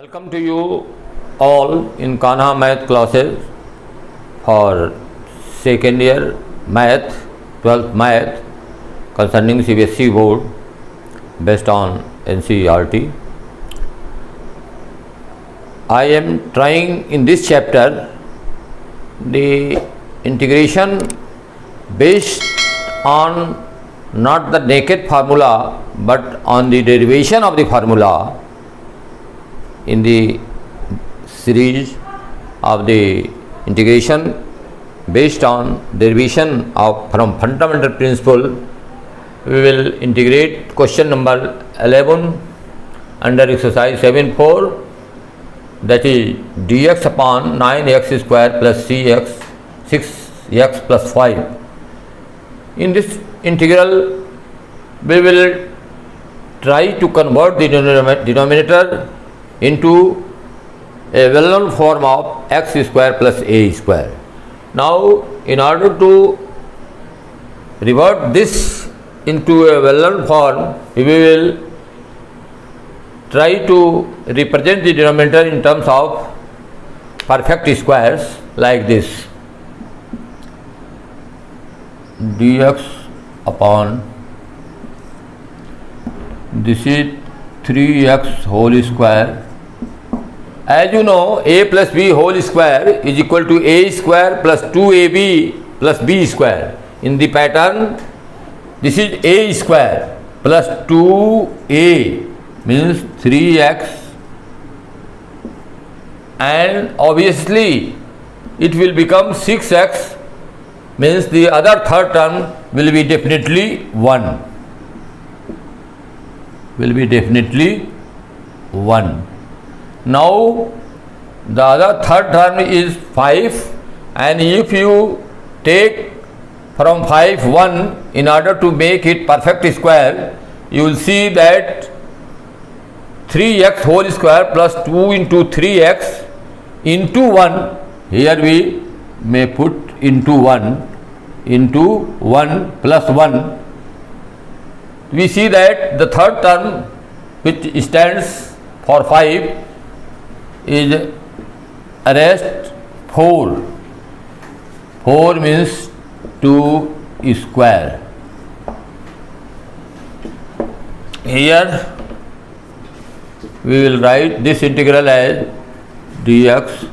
Welcome to you all in Kanha math classes for second year math, 12th math concerning CBSE board based on NCERT. I am trying in this chapter the integration based on not the naked formula but on the derivation of the formula in the series of the integration based on derivation of from fundamental principle. We will integrate question number 11 under exercise 7.4, that is dx upon 9x square plus cx 6x plus 5. In this integral we will try to convert the denominator into a well-known form of x square plus a square. Now, in order to revert this into a well-known form, we will try to represent the denominator in terms of perfect squares like this: dx upon, this is 3x whole square. As you know, a plus b whole square is equal to a square plus 2ab plus b square. In the pattern, this is a square plus 2a means 3x, and obviously it will become 6x, means the other third term will be definitely 1. Now the other third term is 5, and if you take from 5 1 in order to make it perfect square, you will see that 3x whole square plus 2 into 3x into 1, here we may put into 1 plus 1. We see that the third term, which stands for 5, is rest 4. 4 means 2 square. Here we will write this integral as dx.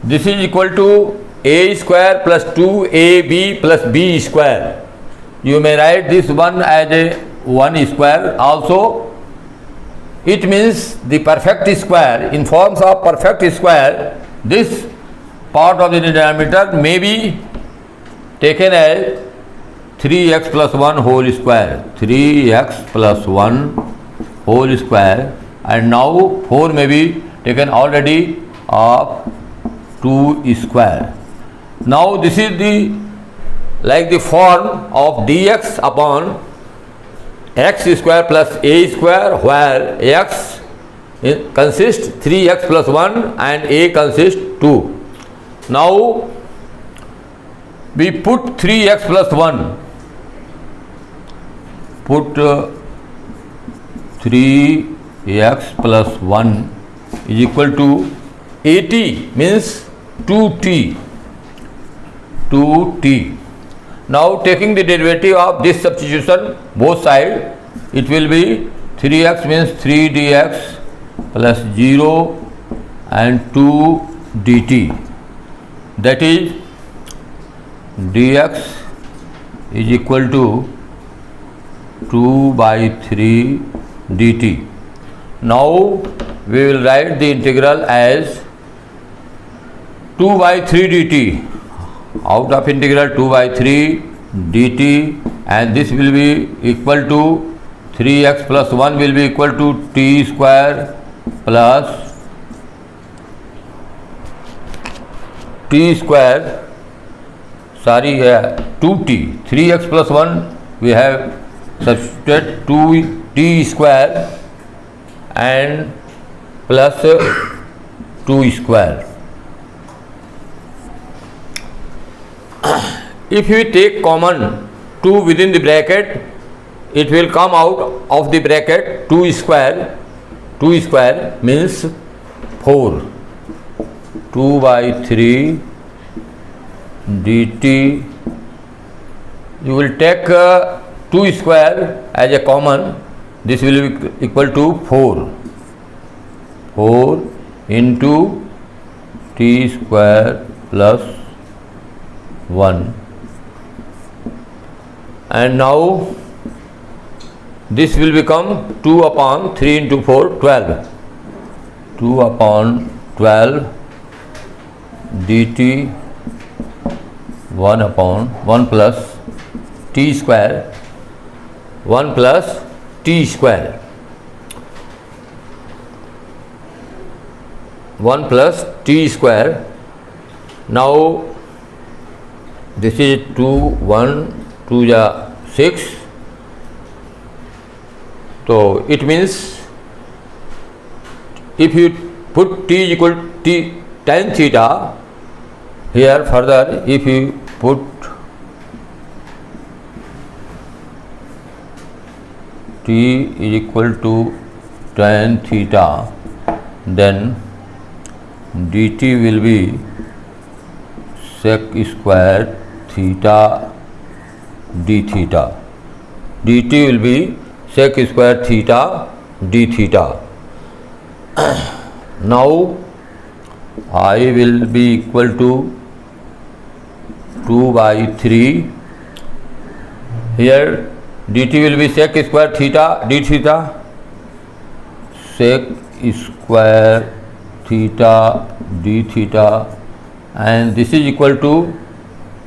This is equal to a square plus 2ab plus b square. You may write this one as a 1 square also. It means the perfect square. In forms of perfect square, this part of the denominator may be taken as 3x plus 1 whole square. 3x plus 1 whole square, and now 4 may be taken already of 2 square. Now this is the like the form of dx upon x square plus a square, where x consists 3x plus 1 and a consists 2. Now we put 3x plus 1, put 3x plus 1 is equal to 80, means 2t. Now taking the derivative of this substitution both sides, it will be 3x means 3 dx plus 0 and 2 dt. That is dx is equal to 2 by 3 dt. Now we will write the integral as 2 by 3 dt. Out of integral 2 by 3 dt, and this will be equal to 3x plus 1 will be equal to t square plus t square, 2t. 3x plus 1 we have substituted 2t square and plus 2 square. If we take common 2 within the bracket, it will come out of the bracket 2 square 2 square means 4. 2 by 3 dt. You will take 2 square as a common. This will be equal to 4. 4 into t square plus 1. And now this will become 2 upon 3 into 4, 12. 2 upon 12 dt 1 upon 1 plus t square, 1 plus t square, 1 plus t square. Now this is 2, 1, 2 ja 6. So it means if you put t equal to t tan theta, here further if you put t is equal to tan theta, then dt will be sec square theta d theta. dt will be sec square theta d theta. Now I will be equal to 2 by 3. Here dt will be sec square theta d theta, sec square theta d theta, and this is equal to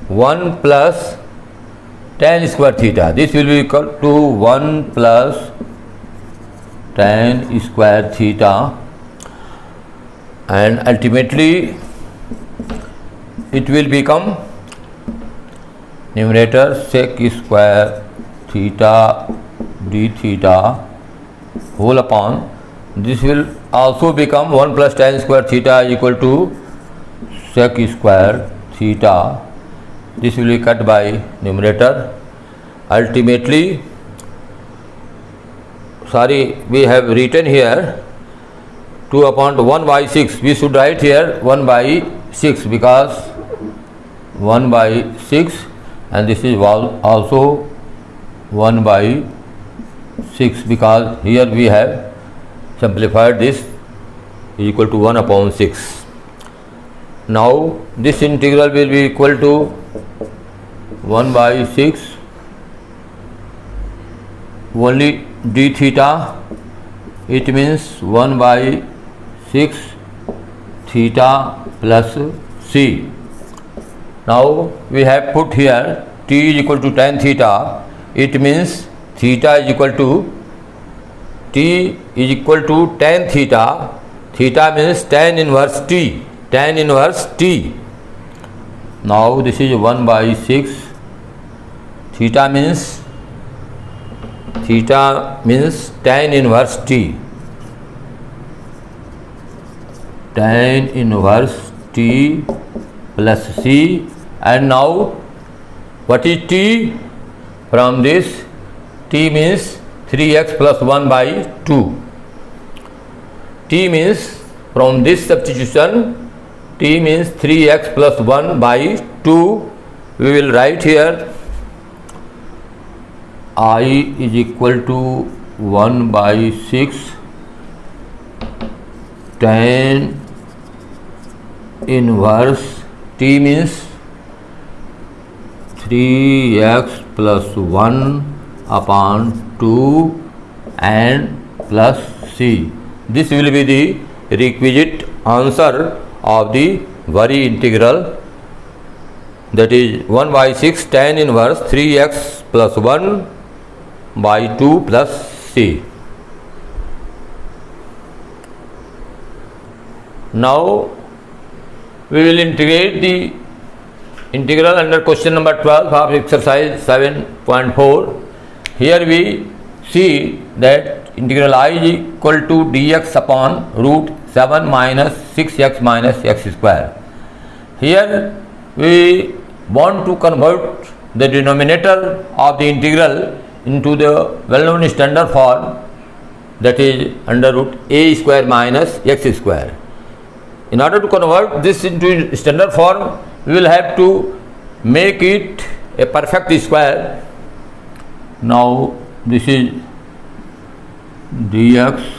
1 plus tan square theta. This will be equal to 1 plus tan square theta, and ultimately it will become numerator sec square theta d theta whole upon, this will also become 1 plus tan square theta equal to sec square theta. This will be cut by numerator. Ultimately, we have written here 2 upon 1 by 6. We should write here 1 by 6 because 1 by 6, and this is also 1 by 6 because here we have simplified this is equal to 1 upon 6. Now this integral will be equal to 1 by 6 only d theta. It means 1 by 6 theta plus c. Now we have put here t is equal to tan theta. It means theta is equal to t is equal to tan theta. Theta means tan inverse t. Tan inverse t. Now this is 1 by 6. Theta means tan inverse t. Tan inverse t plus c. And now what is t? From this t means 3x plus 1 by 2. T means from this substitution t means 3x plus 1 by 2. We will write here I is equal to 1 by 6 tan inverse t means 3x plus 1 upon 2 and plus c. This will be the requisite answer of the Worry integral, that is 1 by 6 tan inverse 3x plus 1 by 2 plus c. Now we will integrate the integral under question number 12 of exercise 7.4. Here we see that integral I is equal to dx upon root 7 minus 6x minus x square. Here we want to convert the denominator of the integral into the well-known standard form that is under root a square minus x square. In order to convert this into standard form, we will have to make it a perfect square. Now this is dx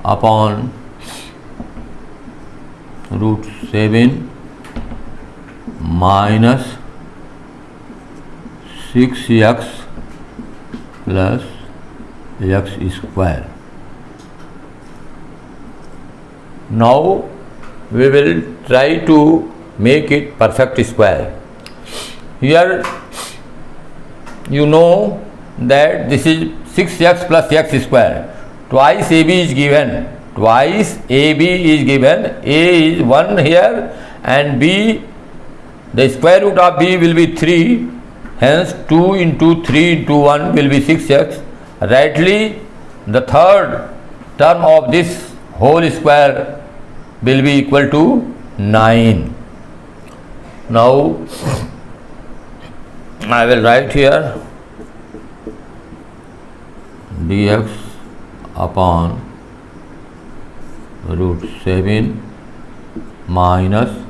upon root 7 minus 6x plus x square. Now we will try to make it perfect square. Here you know that this is 6x plus x square. Twice AB is given. Twice AB is given. A is 1 here and B, the square root of B will be 3. Hence 2 into 3 into 1 will be 6x. Rightly the third term of this whole square will be equal to 9. Now I will write here dx upon root 7 minus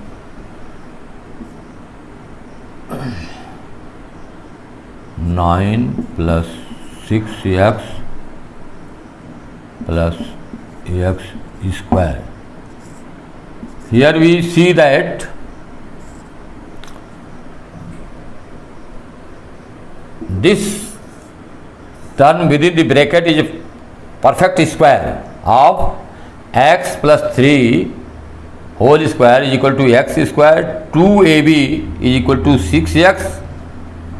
9 plus 6x plus x square. Here we see that this term within the bracket is a perfect square of x plus 3 whole square is equal to x square. 2ab is equal to 6x,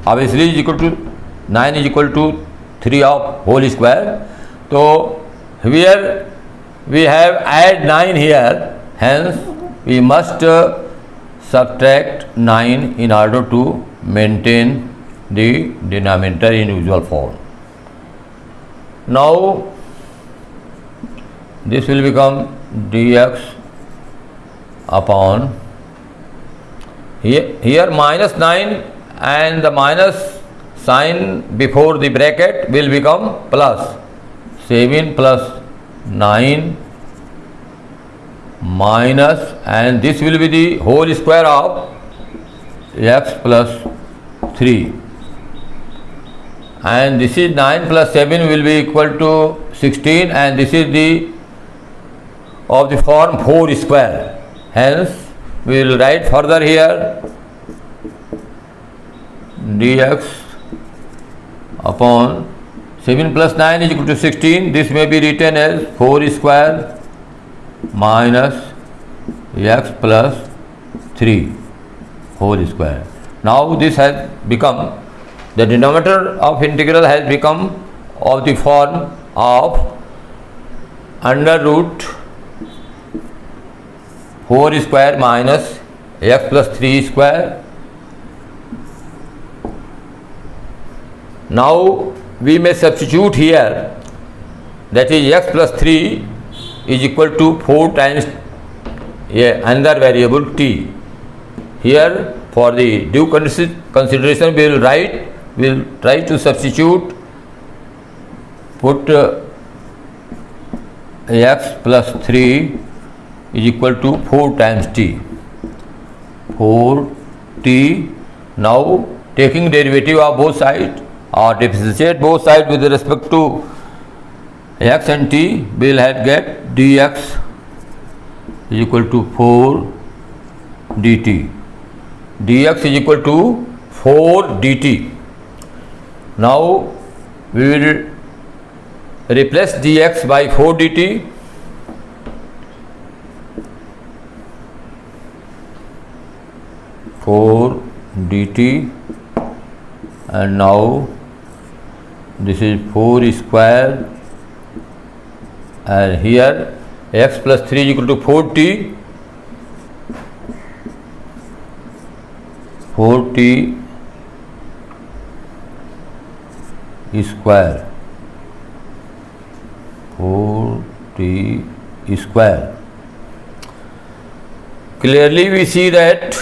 obviously is equal to 9 is equal to 3 of whole square. So here we have add 9 here, hence we must subtract 9 in order to maintain the denominator in usual form. Now this will become dx upon here minus 9 and the minus sign before the bracket will become plus 7 plus 9 minus, and this will be the whole square of x plus 3, and this is 9 plus 7 will be equal to 16, and this is the of the form 4 square. Hence we will write further here dx upon 7 plus 9 is equal to 16. This may be written as 4 square minus x plus 3 whole square. Now this has become, the denominator of integral has become of the form of under root 4 square minus x plus 3 square. Now we may substitute here, that is x plus 3 is equal to 4 times another variable t. Here for the due consideration we will try to substitute, put x plus 3 is equal to 4 times t, 4t. Now taking derivative of both sides or differentiate both sides with respect to x and t, we will have get dx is equal to 4 dt. Dx is equal to 4 dt. Now we will replace dx by 4 dt. And now this is 4 square, and here x plus 3 is equal to 4t. 4t square, 4t square. Clearly we see that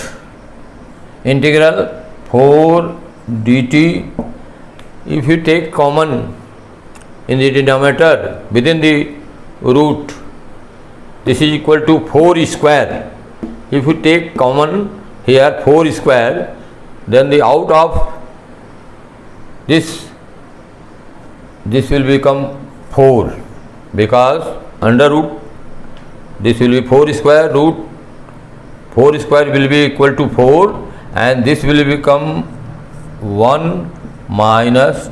integral 4 dt, if you take common in the denominator within the root. This is equal to 4 square. If you take common here 4 square, then the out of this will become 4, because under root this will be 4 square, root 4 square will be equal to 4, and this will become 1 minus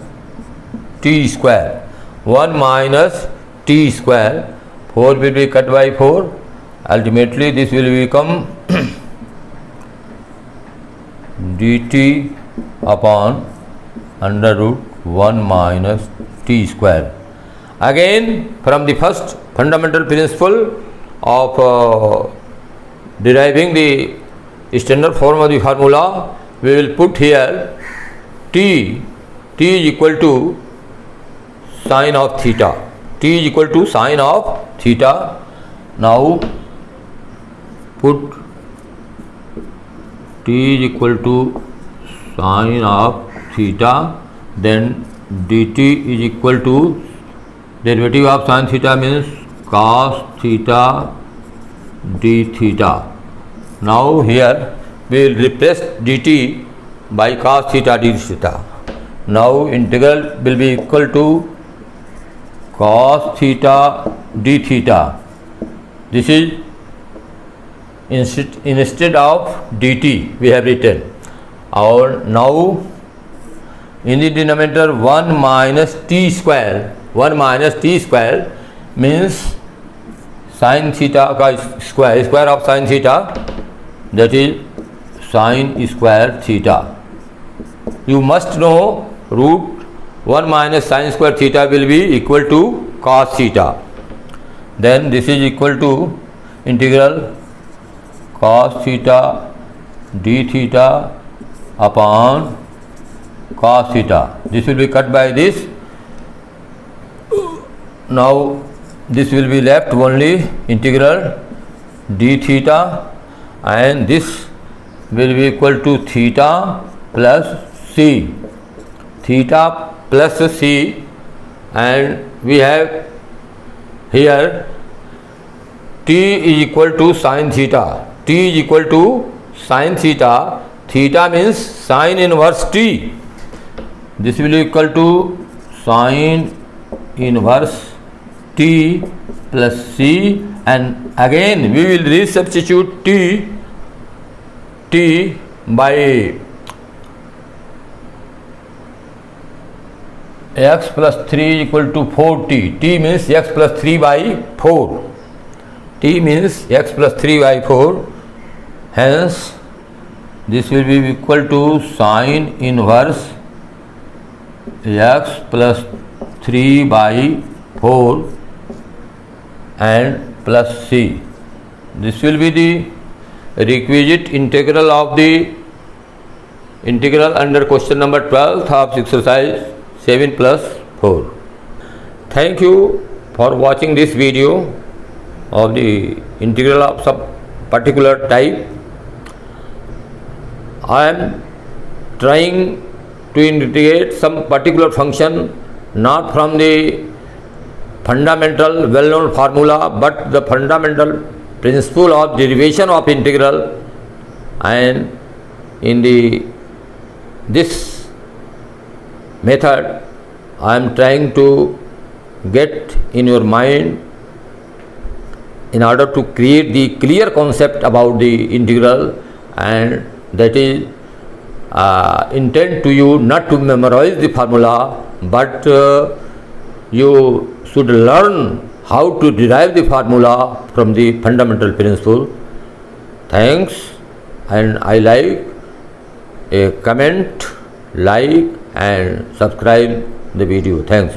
t square. 1 minus t square, 4 will be cut by 4, ultimately this will become dt upon under root 1 minus t square. Again, from the first fundamental principle of deriving the standard form of the formula, we will put here t is equal to sine of theta. T is equal to sine of theta. Now put t is equal to sine of theta, then dt is equal to derivative of sine theta means cos theta d theta. Now here we will replace dt by cos theta d theta. Now integral will be equal to cos theta d theta. This is instead of dt we have written. Or now in the denominator 1 minus t square. 1 minus t square means sin theta ka square of sin theta, that is sin square theta. You must know root 1 minus sin square theta will be equal to cos theta. Then this is equal to integral cos theta d theta upon cos theta. This will be cut by this. Now this will be left only integral d theta, and this will be equal to theta plus c. Theta plus c, and we have here t is equal to sin theta. T is equal to sin theta. Theta means sin inverse t. This will be equal to sin inverse t plus c, and again we will resubstitute t by x plus 3 equal to 4t. T means x plus 3 by 4. T means x plus 3 by 4. Hence this will be equal to sin inverse x plus 3 by 4 and plus c. This will be the requisite integral of the integral under question number 12 of exercise 7+4. Thank you for watching this video of the integral of some particular type. I am trying to integrate some particular function not from the fundamental well-known formula, but the fundamental principle of derivation of integral, and in this method I am trying to get in your mind in order to create the clear concept about the integral, and that is intend to you not to memorize the formula, but you should learn how to derive the formula from the fundamental principle. Thanks, and I like a comment, like and subscribe the video. Thanks.